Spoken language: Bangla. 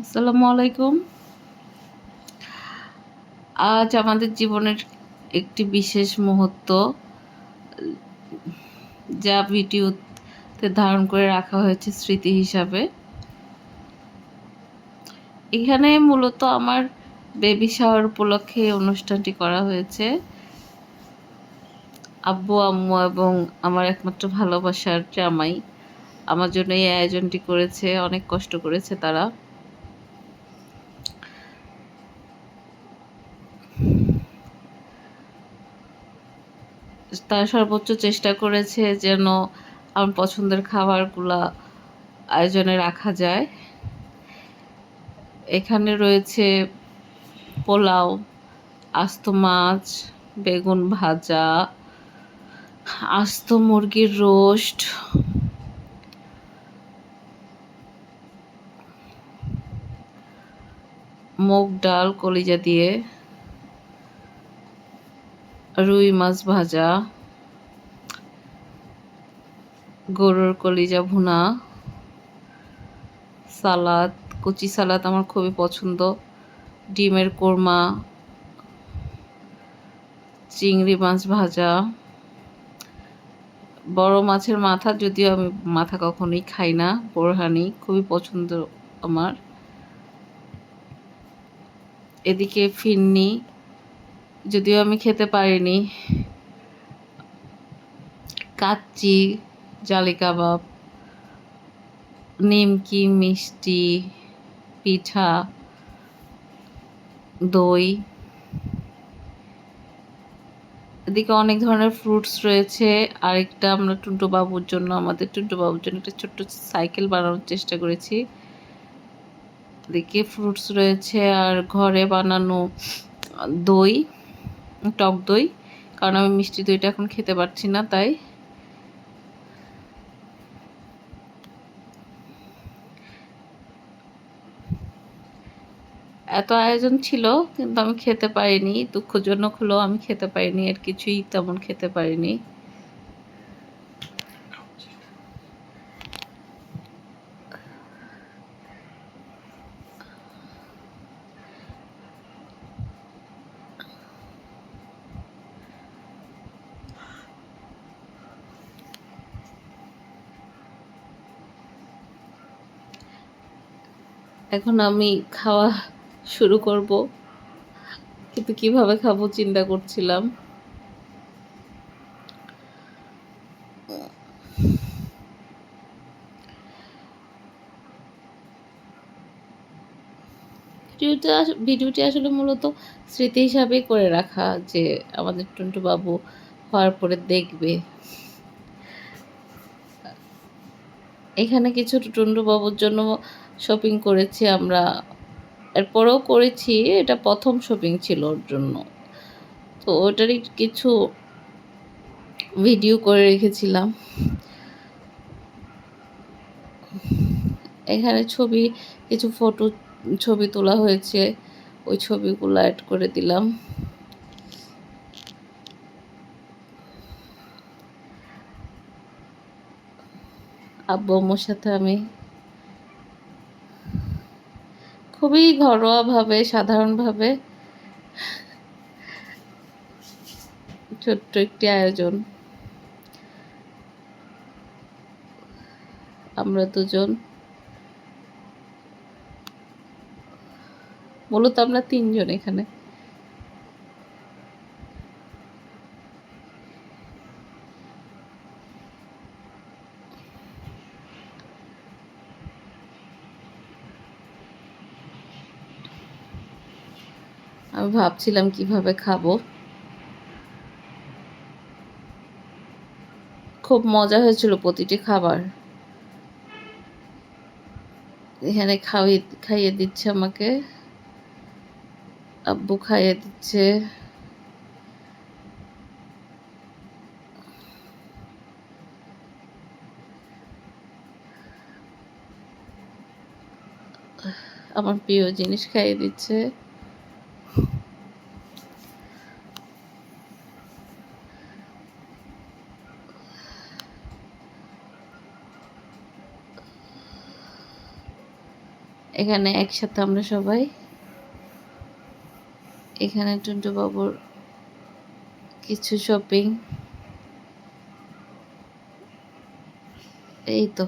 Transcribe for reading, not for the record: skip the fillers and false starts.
আসসালামু আলাইকুম। আজ আমাদের জীবনের একটি বিশেষ মুহূর্ত, যা ভিডিওতে ধারণ করে রাখা হয়েছে স্মৃতি হিসাবে। এখানে মূলত আমার বেবি শাওয়ার উপলক্ষে এই অনুষ্ঠানটি করা হয়েছে। আব্বু, আম্মু এবং আমার একমাত্র ভালোবাসার জামাই আমার জন্য এই আয়োজনটি করেছে। অনেক কষ্ট করেছে তারা। তারা সর্বোচ্চ চেষ্টা করেছে যেন আমার পছন্দের খাবারগুলা আয়োজনে রাখা যায়। এখানে রয়েছে পোলাও, আস্ত মাছ, বেগুন ভাজা, আস্ত মুরগির রোস্ট, মুগ ডাল কলিজা দিয়ে, রুই মাছ ভাজা, গরুর কলিজা ভুনা, সালাদ, কচি সালাদ আমার খুবই পছন্দ, ডিমের কোরমা, চিংড়ি মাছ ভাজা, বড় মাছের মাথা, যদিও আমি মাথা কখনোই খাই না, বোরহানি খুবই পছন্দ আমার। এদিকে ফিরনি, যদিও আমি খেতে পারিনি, কাচ্চি, জালি কাবাব, নিমকি, মিষ্টি, পিঠা, দই। এদিকে অনেক ধরনের ফ্রুটস রয়েছে। আরেকটা আমরা আমাদের টুন্টু বাবুর জন্য একটা ছোট্ট সাইকেল বানানোর চেষ্টা করেছি। এদিকে ফ্রুটস রয়েছে আর ঘরে বানানো দই, টক দই, কারণ আমি মিষ্টি দইটা এখন খেতে পারছি না, তাই। এত আয়োজন ছিল কিন্তু আমি খেতে পারিনি। দুঃখজনক হলো, আমি খেতে পারিনি, আর কিছুই তেমন খেতে পারিনি। এখন আমি খাওয়া শুরু করব, কিন্তু কিভাবে খাবো চিন্তা করছিলাম। ভিডিওটি আসলে মূলত স্মৃতি হিসাবেই করে রাখা, যে আমাদের টুন্টু বাবু হওয়ার পরে দেখবে। এখানে কিছু টুন্টু বাবুর জন্য শপিং করেছি আমরা, এরপরেও করেছি, এটা প্রথম শপিং ছিল ওর জন্য, তো ওটারই কিছু ভিডিও করে রেখেছিলাম। এখানে কিছু ছবি তোলা হয়েছে, ওই ছবিগুলো অ্যাড করে দিলাম। আব্বু আম্মুর সাথে আমি খুবই ঘরোয়াভাবে, সাধারণভাবে ছোট্ট একটি আয়োজন। আমরা দুজন, মূলত আমরা তিনজন এখানে। আমি ভাবছিলাম কিভাবে খাবো। খুব মজা হয়েছিল প্রতিটি খাবার। এখানে খাইয়ে দিচ্ছে আমাকে, আব্বু খাইয়ে দিচ্ছে। আমার প্রিয় জিনিস খাইয়ে দিচ্ছে। এখানে একসাথে আমরা সবাই, এখানে টুন্টু বাবুর কিছু শপিং, এই তো।